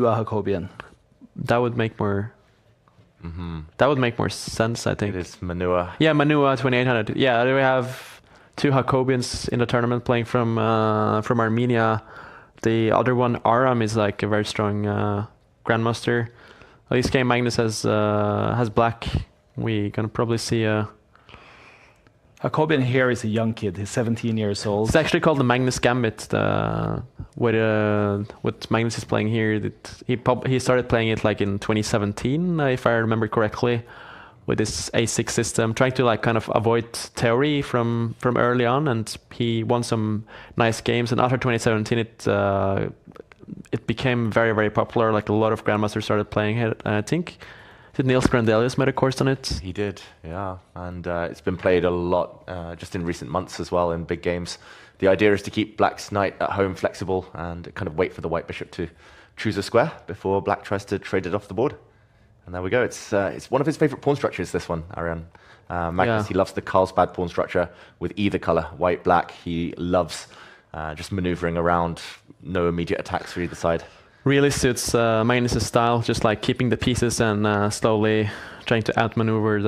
Hakobyan. That would make more. That would make more sense, I think. It is Menua. Yeah, Menua 2800. Yeah, we have two Hakobyans in the tournament playing from Armenia. The other one, Aram, is like a very strong grandmaster. This game, Magnus has black. We're gonna probably see a. Hakobyan here is a young kid. He's 17 years old. It's actually called the Magnus Gambit. What Magnus is playing here, he started playing it like in 2017, if I remember correctly, with this A6 system, trying to like kind of avoid theory from early on, and he won some nice games. And after 2017, it became very, very popular. Like a lot of grandmasters started playing it. I think. Did Niels Grandelius made a course on it? He did, yeah. And it's been played a lot just in recent months as well in big games. The idea is to keep black's knight at home flexible and kind of wait for the white bishop to choose a square before black tries to trade it off the board. And there we go. It's one of his favorite pawn structures, this one, Ariane. Magnus, he loves the Carlsbad pawn structure with either color, white, black. He loves just maneuvering around, no immediate attacks for either side. Really suits Magnus' style, just like keeping the pieces and slowly trying to outmaneuver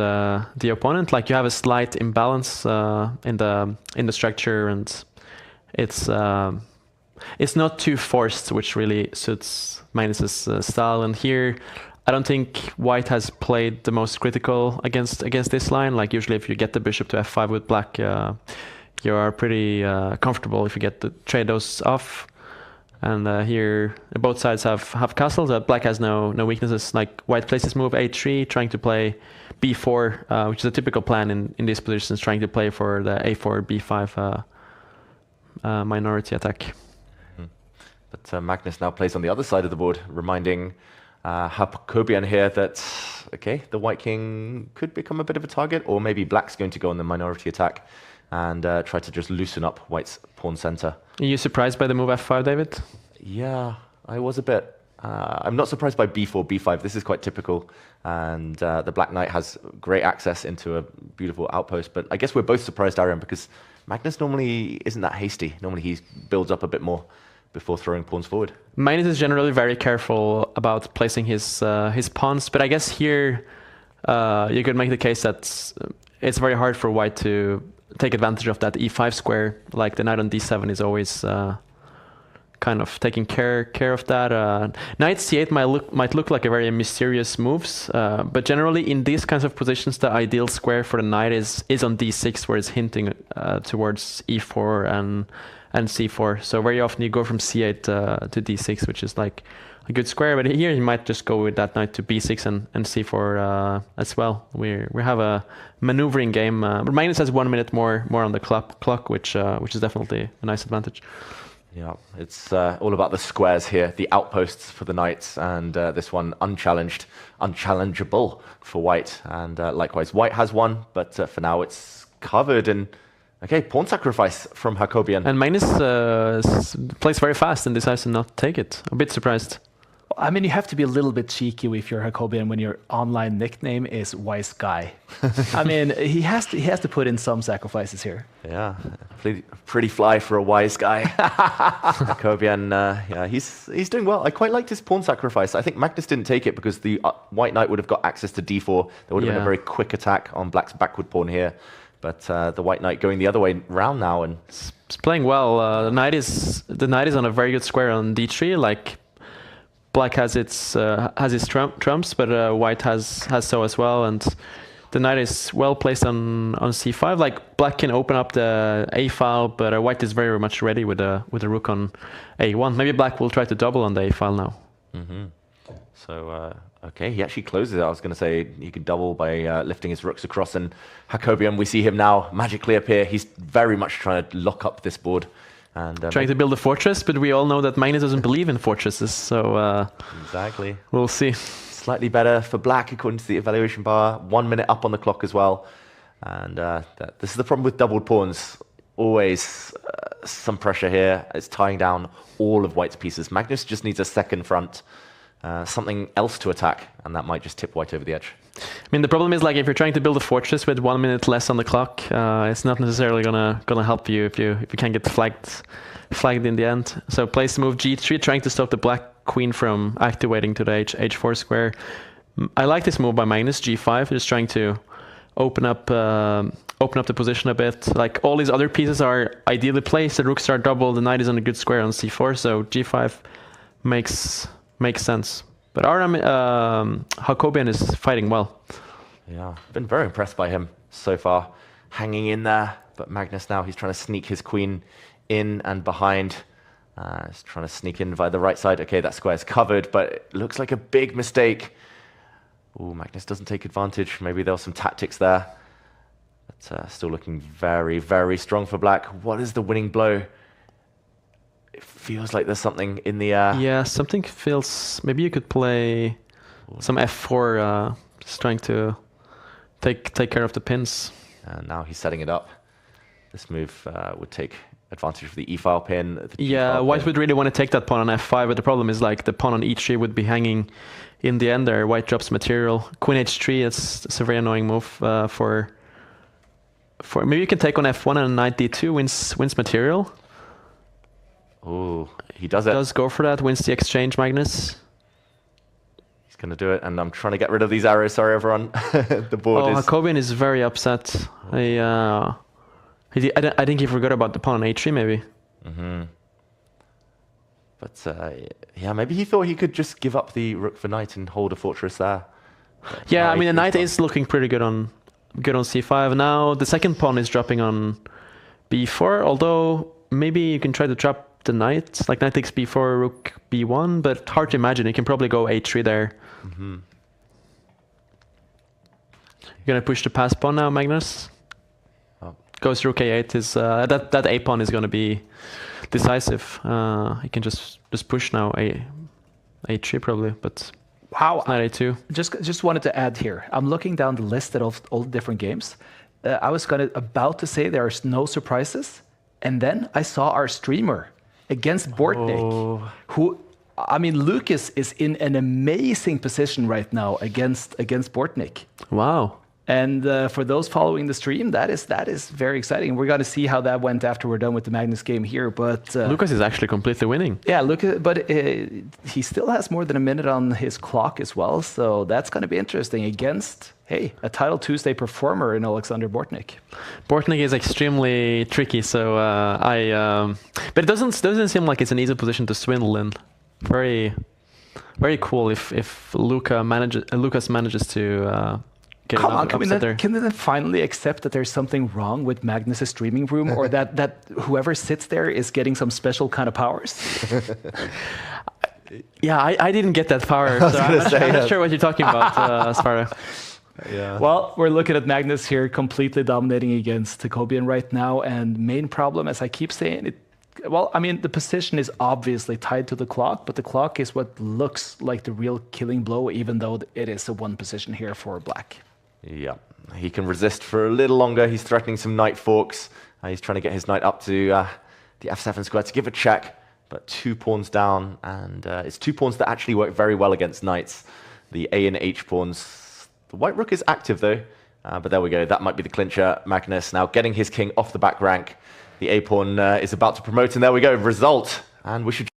the opponent. Like you have a slight imbalance in the structure, and it's not too forced, which really suits Magnus' style. And here, I don't think white has played the most critical against this line. Like usually, if you get the bishop to f5 with black, you are pretty comfortable if you get to trade those off. And here, both sides have castles. Black has no weaknesses. Like white plays his move a3, trying to play b4, which is a typical plan in these positions, trying to play for the a4, b5 minority attack. But Magnus now plays on the other side of the board, reminding Hakobyan here that, okay, the white king could become a bit of a target, or maybe black's going to go on the minority attack and try to just loosen up white's pawn center. Are you surprised by the move f5, David? Yeah, I was a bit. I'm not surprised by b4, b5. This is quite typical. And the black knight has great access into a beautiful outpost. But I guess we're both surprised, Ariane, because Magnus normally isn't that hasty. Normally he builds up a bit more before throwing pawns forward. Magnus is generally very careful about placing his pawns. But I guess here you could make the case that it's very hard for white to take advantage of that e5 square. Like the knight on d7 is always kind of taking care of that. Knight c8 might look like a very mysterious moves, but generally in these kinds of positions, the ideal square for the knight is on d6, where it's hinting towards e4 and c4. So very often you go from c8 to d6, which is like a good square. But here you might just go with that knight to b6 and c4 as well. We have a maneuvering game. But Magnus has 1 minute more on the clock, which is definitely a nice advantage. Yeah, it's all about the squares here, the outposts for the knights, and this one unchallengeable for white. And likewise, white has one, but for now it's covered. And okay, pawn sacrifice from Hakobyan. And Magnus plays very fast and decides to not take it. A bit surprised. I mean, you have to be a little bit cheeky with your Hakobyan when your online nickname is Wise Guy. I mean, he has to put in some sacrifices here. Yeah, pretty fly for a wise guy. Hakobyan, yeah, he's doing well. I quite liked his pawn sacrifice. I think Magnus didn't take it because the white knight would have got access to d4. There would have been a very quick attack on black's backward pawn here. But the white knight going the other way round now, and it's playing well. The knight is on a very good square on d3. Like black has his trumps, but white has so as well, and the knight is well placed on c5. Like black can open up the a file, but white is very much ready with a rook on a1. Maybe black will try to double on the a file now. So okay, he actually closes it. I was going to say he could double by lifting his rooks across, and Hakobyan, we see him now magically appear. He's very much trying to lock up this board. And, trying to build a fortress, but we all know that Magnus doesn't believe in fortresses, so exactly. We'll see. Slightly better for black according to the evaluation bar. 1 minute up on the clock as well. And this is the problem with doubled pawns. Always some pressure here. It's tying down all of white's pieces. Magnus just needs a second front, something else to attack, and that might just tip white over the edge. I mean, the problem is, like, if you're trying to build a fortress with 1 minute less on the clock, it's not necessarily gonna help you if you can't get flagged in the end. So plays the move g3, trying to stop the black queen from activating to the h4 square. I like this move by Magnus, g5, just trying to open up the position a bit. Like all these other pieces are ideally placed. The rooks are double. The knight is on a good square on c4, so g5 makes sense. But our Hakobyan is fighting well. Yeah, been very impressed by him so far, hanging in there. But Magnus now, he's trying to sneak his queen in and behind. He's trying to sneak in via the right side. Okay, that square's covered, but it looks like a big mistake. Ooh, Magnus doesn't take advantage. Maybe there was some tactics there. But still looking very, very strong for black. What is the winning blow? It feels like there's something in the air. Yeah, something feels... Maybe you could play some f4, just trying to take care of the pins. And now he's setting it up. This move would take advantage of the e-file pin. Yeah, white would really want to take that pawn on f5, but the problem is like the pawn on e3 would be hanging in the end there. White drops material. Queen h3, it's a very annoying move for maybe you can take on f1 and knight d2, wins material. Oh, he does it. Does go for that, wins the exchange, Magnus. He's going to do it, and I'm trying to get rid of these arrows. Sorry, everyone. The board is... Hakobyan is very upset. I think he forgot about the pawn on h3, maybe. Mm-hmm. But yeah, maybe he thought he could just give up the rook for knight and hold a fortress there. But yeah, I mean the knight is looking pretty good on c5. Now the second pawn is dropping on b4, although maybe you can try to trap the knight, like knight takes b4, rook b1, but hard to imagine. You can probably go h3 there. Mm-hmm. You're gonna push the pass pawn now, Magnus. Goes rook a8. Is that a pawn is gonna be decisive. He can just push now a3 probably, but wow, knight a2. Just wanted to add here. I'm looking down the list of all the different games. I was about to say there are no surprises, and then I saw our streamer against Bortnik, who, I mean, Lucas is in an amazing position right now against Bortnik. Wow. And for those following the stream, that is very exciting. We're going to see how that went after we're done with the Magnus game here. But Lucas is actually completely winning. Yeah, but he still has more than a minute on his clock as well. So that's going to be interesting against, hey, a Title Tuesday performer in Alexander Bortnik. Bortnik is extremely tricky. So but it doesn't seem like it's an easy position to swindle in. Very, very cool if Lucas manages to. Come on, can we then finally accept that there's something wrong with Magnus' streaming room, or that whoever sits there is getting some special kind of powers? Yeah, I didn't get that power, so I'm not sure what you're talking about, Sparta. Yeah. Well, we're looking at Magnus here completely dominating against Hakobyan right now, and main problem, as I keep saying, well, I mean, the position is obviously tied to the clock, but the clock is what looks like the real killing blow, even though it is a one position here for black. Yeah, he can resist for a little longer. He's threatening some knight forks. He's trying to get his knight up to the f7 square to give a check, but 2 pawns down, and it's 2 pawns that actually work very well against knights. The A and H pawns. The white rook is active though, but there we go. That might be the clincher. Magnus now getting his king off the back rank. The A pawn is about to promote, and there we go. Result. And we should